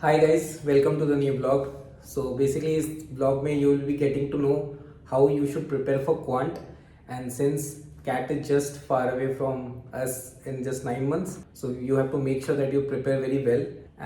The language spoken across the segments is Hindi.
Hi guys, welcome to the new vlog. So basically इस vlog में you will be getting to know how you should prepare for quant, and since CAT is just far away from us in just 9 months, so you have to make sure that you prepare very well.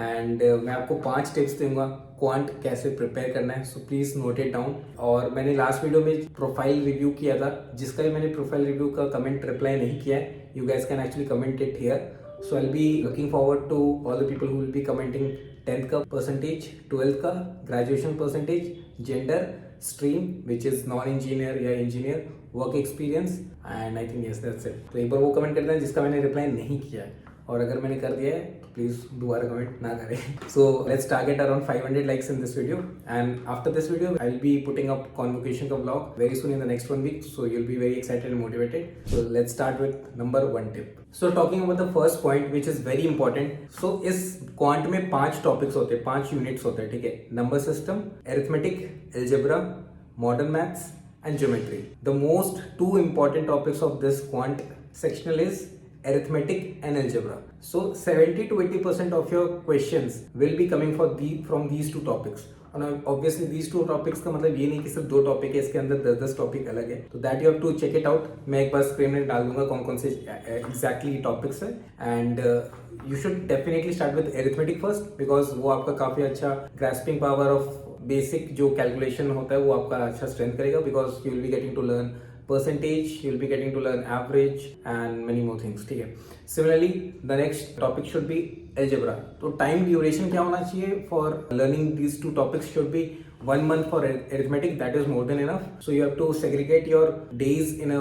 And मैं आपको 5 टिप्स दूंगा क्वांट कैसे प्रिपेयर करना है, so please note it down. और मैंने लास्ट वीडियो में प्रोफाइल रिव्यू किया था, जिसका भी मैंने प्रोफाइल रिव्यू का कमेंट रिप्लाई नहीं किया है, you gas can actually comment it here. So I'll be looking forward to all the people who will be commenting 10th का percentage, 12th का graduation percentage, gender, stream which is non-engineer या engineer, work experience, and I think yes that's it. तो एक बार वो कमेंट कर देना जिसका मैंने रिप्लाई नहीं किया है, और अगर मैंने कर दिया है तो प्लीज़ दोबारा कमेंट ना करें. So let's target around 500 likes in this video, and after this video I'll be putting up convocation का vlog very soon in the next 1 week, so you'll be very excited and motivated. So let's start with number 1 tip. So talking about the first point which is very important. So इस क्वांट में 5 टॉपिक्स होते हैं, 5 यूनिट्स होते हैं, ठीक है. Number system, arithmetic, algebra, modern maths and geometry. The most 2 important topics of this quant sectional is arithmetic and algebra. So 70 to 80% of your questions will be coming from these 2 topics. और ऑब्वियसली दीज 2 टॉपिक्स का मतलब ये नहीं कि सिर्फ 2 टॉपिक है, इसके अंदर 10-10 टॉपिक अलग है. तो that you have to check it out. मैं एक बार स्क्रीन में डाल दूंगा कौन कौन से एग्जैक्टली टॉपिक्स है. And you should definitely start with arithmetic first, because वो आपका काफी अच्छा ग्रास्पिंग पावर ऑफ बेसिक जो कैलकुलेशन होता है वो आपका अच्छा स्ट्रेंथ करेगा, because you will be getting to learn percentage, you will be getting to learn average and many more things. ठीक है. Similarly, the next topic should be algebra. तो time duration क्या होना चाहिए for learning these 2 topics should be 1 month for arithmetic. That is more than enough. So you have to segregate your days in a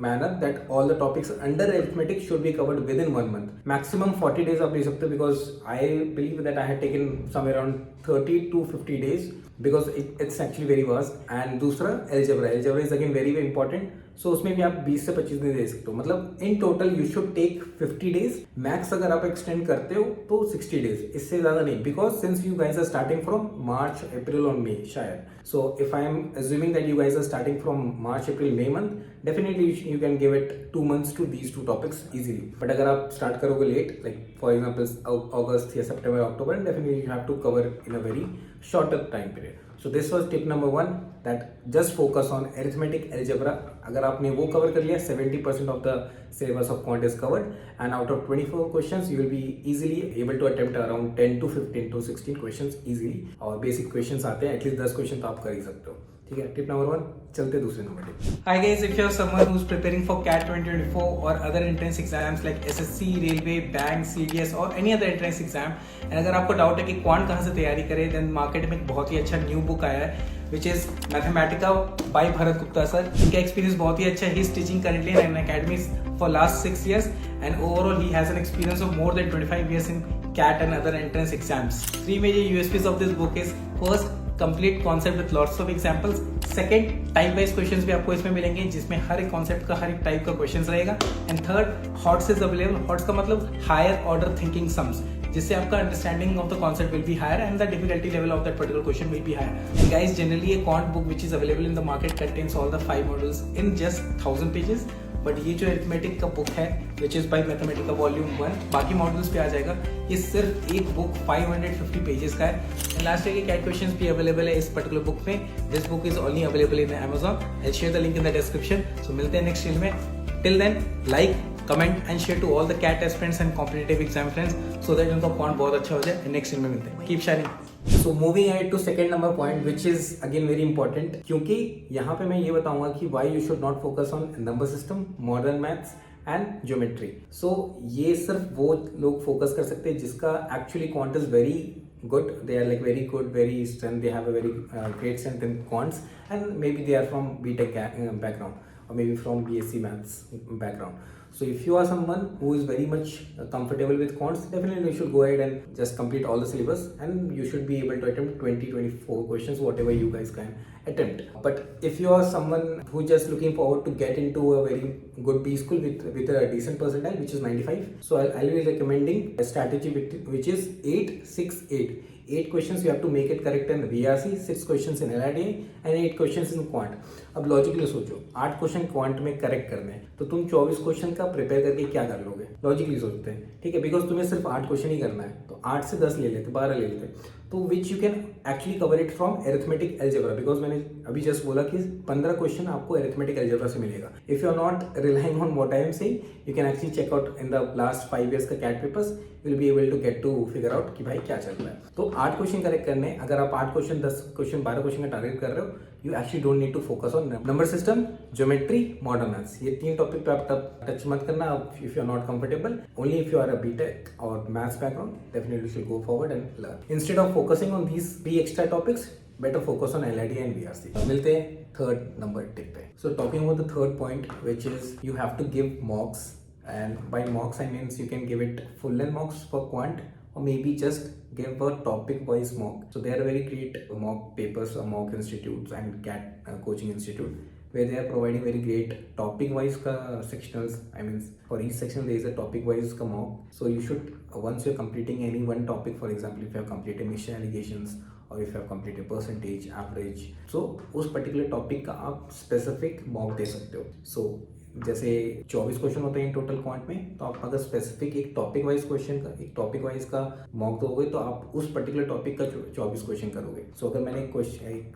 manner that all the topics under arithmetic should be covered within 1 month. Maximum 40 days आप ले सकते हो, because I believe that I had taken somewhere around 30 to 50 days because it's actually very vast. And दूसरा algebra is again very very important. So उसमें भी आप 20 से 25 दिन दे सकते हो. मतलब in total you should take 50 days. Max अगर आप extend करते हो तो 60 days, इससे ज़्यादा नहीं, because since you guys are starting from March, April or May शायद. So if I am assuming that you guys are starting from March, April, May month, definitely you can give it 2 months to these 2 topics easily. But अगर आप start करोगे late, like for example August या September, October, definitely you have to cover in a very shorter time period. So this was tip number 1, that just focus on arithmetic, algebra. अगर आपने वो cover कर लिया, 70% of the syllabus of quant is covered, and out of 24 questions you will be easily able to attempt around 10 to 15 to 16 questions easily. और basic questions आते हैं, at least 10 question तो आप कर ही सकते हो. ठीक है. Tip number 1. चलते दूसरे number tip. Hi guys, if you're someone who's preparing for CAT 2024 or other entrance exams like SSC, Railway, Bank, CDS or any other entrance exam, and अगर आपको डाउट है कि क्वांट कहाँ से तैयारी करें, then मार्केट में एक बहुत ही अच्छा न्यू बुक आया है which is Mathematica by Bharat Gupta sir. इनका एक्सपीरियंस बहुत ही अच्छा है. He is teaching currently in an academy for last 6 years, and overall he has an experience of more than 25 years in CAT and other entrance exams. 3 major USPs of this book is: first, complete concept with lots of examples. Second, type wise questions भी आपको इसमें मिलेंगे, जिसमें हर एक कॉन्सेप्ट का हर एक टाइप का क्वेश्चंस रहेगा. And third, HOTS is available. HOTS का मतलब हायर ऑर्डर थिंकिंग सम्स, जिससे आपका understanding of the concept will be higher and the difficulty level of that particular question will be higher. And guys, generally a quant book which is available in the market contains all the 5 modules in just 1000 pages. But ये जो अरिथमेटिक का बुक है which is by Mathematica volume 1, बाकी मॉड्यूल्स पे आ जाएगा, ये सिर्फ एक बुक 550 पेजेस का है. एंड लास्ट ईयर के कैट क्वेश्चंस भी अवेलेबल है इस पर्टिकुलर बुक में. This book is only available in Amazon. I share the link in the description. So मिलते हैं नेक्स्ट वीडियो में. Till then, like, comment and share to all the CAT aspirants and competitive exam friends, so that उनका क्वांट बहुत अच्छा हो जाए. नेक्स्ट वीडियो में मिलते हैं. Keep sharing. So moving ahead to second number point, which is again very important, क्योंकि यहाँ पे मैं ये बताऊंगा कि why you should not focus on number system, modern maths and geometry. So ये सिर्फ वो लोग फोकस कर सकते हैं जिसका actually quant is very good. They are like very good, very strength. They have a very great strength in quants, and maybe they are from BTech background or maybe from BSc maths background. So if you are someone who is very much comfortable with quants, definitely you should go ahead and just complete all the syllabus, and you should be able to attempt 20-24 questions, whatever you guys can attempt. But if you are someone who just looking forward to get into a very good B school with a decent percentile, which is 95, so I'll be recommending a strategy which is 8-6-8. 8 questions you have to make it correct in VRC, 6 questions in LRDA and 8 questions in quant. अब लॉजिकली सोचो 8 क्वेश्चन क्वांट में करेक्ट करने हैं तो तुम 24 क्वेश्चन का प्रिपेयर करके क्या कर लोगे? लॉजिकली सोचते हैं, ठीक है, बिकॉज तुम्हें सिर्फ 8 क्वेश्चन ही करना है तो 8 से 10 ले लेते, 12 ले लेते, तो which you can actually cover it from arithmetic algebra, because मैंने अभी जस्ट बोला कि 15 क्वेश्चन आपको एरिथमेटिक एल्जेब्रा से मिलेगा। If you are not relying on what I am saying, you can actually check out in the last 5 years का CAT papers, you will be able to get to figure out कि भाई क्या चल रहा है। तो 8 क्वेश्चन करेक्ट करने, अगर आप 8 क्वेश्चन 10 क्वेश्चन 12 क्वेश्चन का टारगेट कर रहे हो, you actually don't need to focus on number system, geometry, modern maths, ये 3 टॉपिक पे आप तब टच मत करना if you are not comfortable. Only if you are a BTech और maths background, definitely should go forward and learn instead of focusing on these 3 extra topics, better focus on LID and VRC। मिलते हैं थर्ड नंबर टिप पे। So talking about the third point, which is you have to give mocks, and by mocks I means you can give it full length mocks for quant or maybe just give a topic wise mock. So there are very great mock papers or mock institutes and CAT coaching institute where they are providing very great topic wise ka sectionals. I mean for each section there is a topic wise ka mock. So you should once you're completing any one topic, for example if you have completed mission allegations और if you have completed percentage average, so उस पर्टिकुलर टॉपिक का आप स्पेसिफिक मॉक दे सकते हो। सो जैसे 24 क्वेश्चन होते हैं टोटल क्वांट में, तो आप अगर स्पेसिफिक एक टॉपिक वाइज क्वेश्चन का एक टॉपिक वाइज का मॉक दोगे तो आप उस पर्टिकुलर टॉपिक का 24 क्वेश्चन करोगे। सो अगर मैंने एक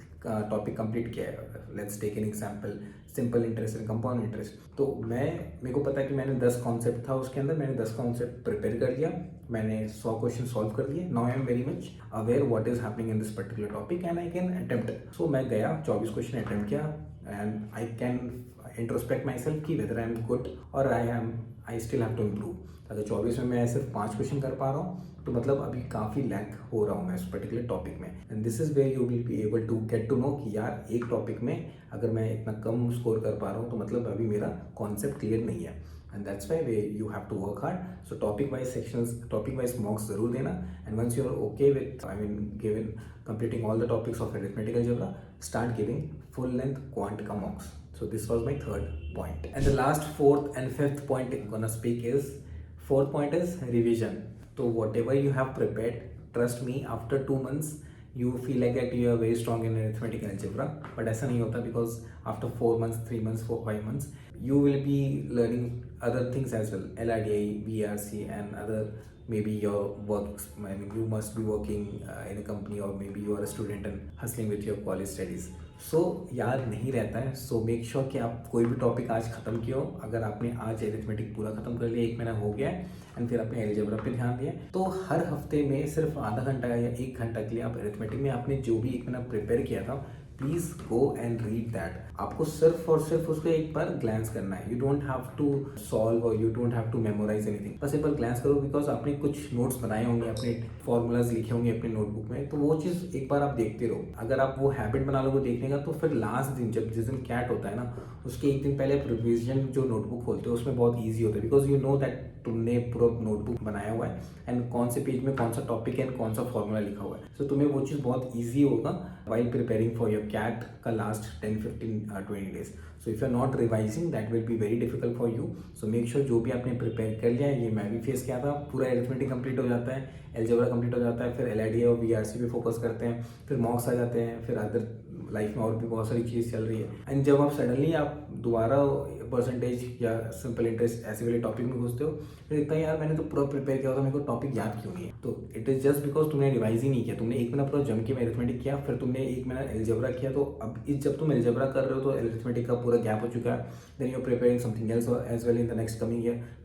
टॉपिक कंप्लीट किया है, let's take an example simple interest and compound interest, तो मेरे को पता है कि मैंने 10 कॉन्सेप्ट था उसके अंदर, मैंने 10 कॉन्सेप्ट प्रिपेयर कर लिया, मैंने 100 क्वेश्चन सॉल्व कर लिए। Now I am very much aware what is happening in this particular topic and I can attempt. So मैं गया 24 क्वेश्चन अटेम्प्ट किया and I can introspect myself की वेदर आई एम गुड और I still have to improve. अगर 24 में मैं सिर्फ 5 क्वेश्चन कर पा रहा हूँ तो मतलब अभी काफ़ी लैक हो रहा हूँ मैं उस पर्टिकुलर टॉपिक में, and this is where you will be able to get to know कि यार एक टॉपिक में अगर मैं इतना कम स्कोर कर पा रहा हूँ तो मतलब अभी मेरा कॉन्सेप्ट क्लियर नहीं है, and that's why way you have to work hard. So topic wise sections, topic wise mocks जरूर देना, and once you are okay with I mean given completing all the topics of arithmetic algebra, start giving full length quant ka mocks. So this was my third point, and the last fourth and fifth point I'm gonna speak is, fourth point is revision. So whatever you have prepared, trust me, after 2 months you feel like that you are very strong in arithmetic algebra, but ऐसा नहीं होता, because after 4 months, 3 months, 4-5 months you will be learning other things as well, LRDA, VRC and other maybe your work, I mean you must be working in a company or maybe you are a student and hustling with your college studies. So याद नहीं रहता है, so make sure कि आप कोई भी टॉपिक आज ख़त्म किया हो। अगर आपने आज एरिथमेटिक पूरा ख़त्म कर लिया, 1 महीना हो गया है, एंड फिर आपने अलजेब्रा पे ध्यान दिया, तो हर हफ्ते में सिर्फ आधा घंटा या 1 घंटा के लिए आप एरिथमेटिक में आपने जो भी 1 महीना प्रिपेयर किया था, please go and read that. आपको सिर्फ और सिर्फ उसको एक बार ग्लैंस करना है, you don't have to solve और you don't have to memorise anything, बस एक बार ग्लैंस करो, बिकॉज आपने कुछ नोट्स बनाए होंगे, अपने फॉर्मूलाज लिखे होंगे अपने नोटबुक में, तो वो चीज़ एक बार आप देखते रहो। अगर आप वो हैबिट बना लोगे देखने का, तो फिर लास्ट दिन जब जिस दिन कैट होता है ना, उसके 1 दिन पहले रिविजन जो नोटबुक खोलते हो उसमें बहुत ईजी होता है, बिकॉज यू नो दैट तुमने पूरा नोटबुक बनाया हुआ है एंड कौन से पेज में कौन सा टॉपिक है एंड कौन सा फॉर्मूला लिखा हुआ है। सो तुम्हें वो चीज़ बहुत ईजी होगा while preparing for your CAT का last 10-15-20 days. So if you are not revising that will be very difficult for you. So make sure जो भी आपने प्रिपेयर कर लिया है, ये मैं भी फेस किया था, पूरा एरिथमेटिक कंप्लीट हो जाता है, अलजेब्रा कंप्लीट हो जाता है, फिर LID और VRC पे फोकस करते हैं, फिर मॉक्स आ जाते हैं, फिर अदर लाइफ में और भी बहुत सारी चीज़ चल रही है, एंड जब आप सडनली आप दोबारा परसेंटेज या सिंपल इंटरेस्ट ऐसे वाले टॉपिक में घुसते हो, फिर इतना यार मैंने तो पूरा प्रिपेयर किया था, मेरे को टॉपिक याद क्यों नहीं है? तो इट इज़ जस्ट बिकॉज तुमने रिवाइज ही नहीं किया, तुमने 1 महीना पूरा जम के अरिथमेटिक किया, फिर तुमने 1 महीना अलजेब्रा किया, तो अब जब तुम अलजेब्रा कर रहे हो तो अरिथमेटिक का पूरा गैप हो चुका है, then you are preparing something else as well in the next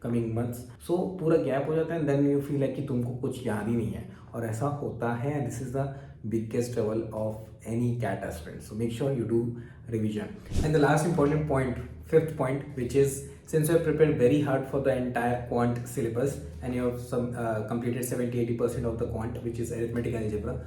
coming months. So पूरा गैप हो जाता है, and then you feel like कि तुमको कुछ याद ही नहीं है, और ऐसा होता है, and this is the biggest trouble of any CAT aspirant. So make sure you do revision. And the last important point, fifth point, which is, since you have prepared very hard for the entire quant syllabus and you have completed 70-80% of the quant, which is arithmetic algebra,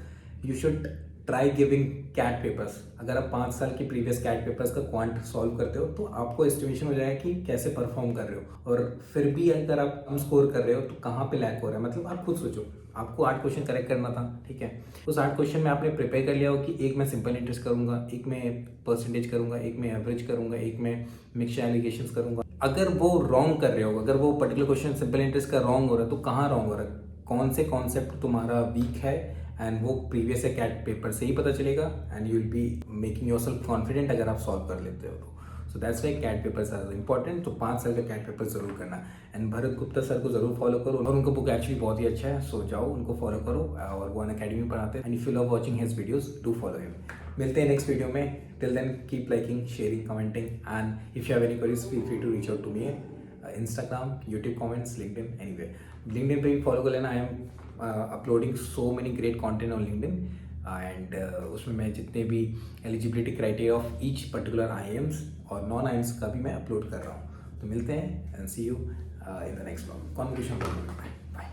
you should try giving CAT papers. अगर आप 5 साल की प्रीवियस कैट पेपर्स का क्वांट सॉल्व करते हो तो आपको एस्टिमेशन हो जाएगा कि कैसे परफॉर्म कर रहे हो, और फिर भी अगर आप कम स्कोर कर रहे हो तो कहाँ पे लैक हो रहा है। मतलब आप खुद सोचो, आपको 8 क्वेश्चन करेक्ट करना था, ठीक है, उस 8 क्वेश्चन में आपने प्रिपेयर कर लिया हो कि एक मैं सिंपल इंटरेस्ट करूंगा, एक मैं परसेंटेज करूंगा, एक मैं एवरेज करूंगा, एक मैं मिक्सचर एलिगेशंस करूंगा। अगर वो रॉन्ग कर रहे हो, अगर वो पर्टिकुलर क्वेश्चन सिंपल इंटरेस्ट का रॉन्ग हो रहा है, तो कहाँ रॉन्ग हो रहा है, कौन से कॉन्सेप्ट तुम्हारा वीक है एंड वो प्रीवियस या कैट पेपर से ही पता चलेगा and you will be making yourself confident अगर आप सॉल्व कर लेते हो तो। So that's why CAT papers are important. तो 5 साल का कैट पेपर जरूर करना एंड भरत गुप्ता सर को जरूर फॉलो करो और उनका बुक एक्चुअली बहुत ही अच्छा है। सो जाओ उनको फॉलो करो और वो अकेडमी पढ़ाते हैं and if you love watching his videos do follow him. मिलते हैं नेक्स्ट वीडियो में। Till then keep liking, sharing, commenting and if you have any queries feel free to reach out to me. Instagram, YouTube comments, LinkedIn, anyway. LinkedIn पे भी फॉलो कर लेना। I am uploading so many great content on LinkedIn and उसमें मैं जितने भी eligibility criteria of each particular IIMs और नॉन IIMs का भी मैं अपलोड कर रहा हूँ। तो मिलते हैं and see you in the next blog. Conclusion bye.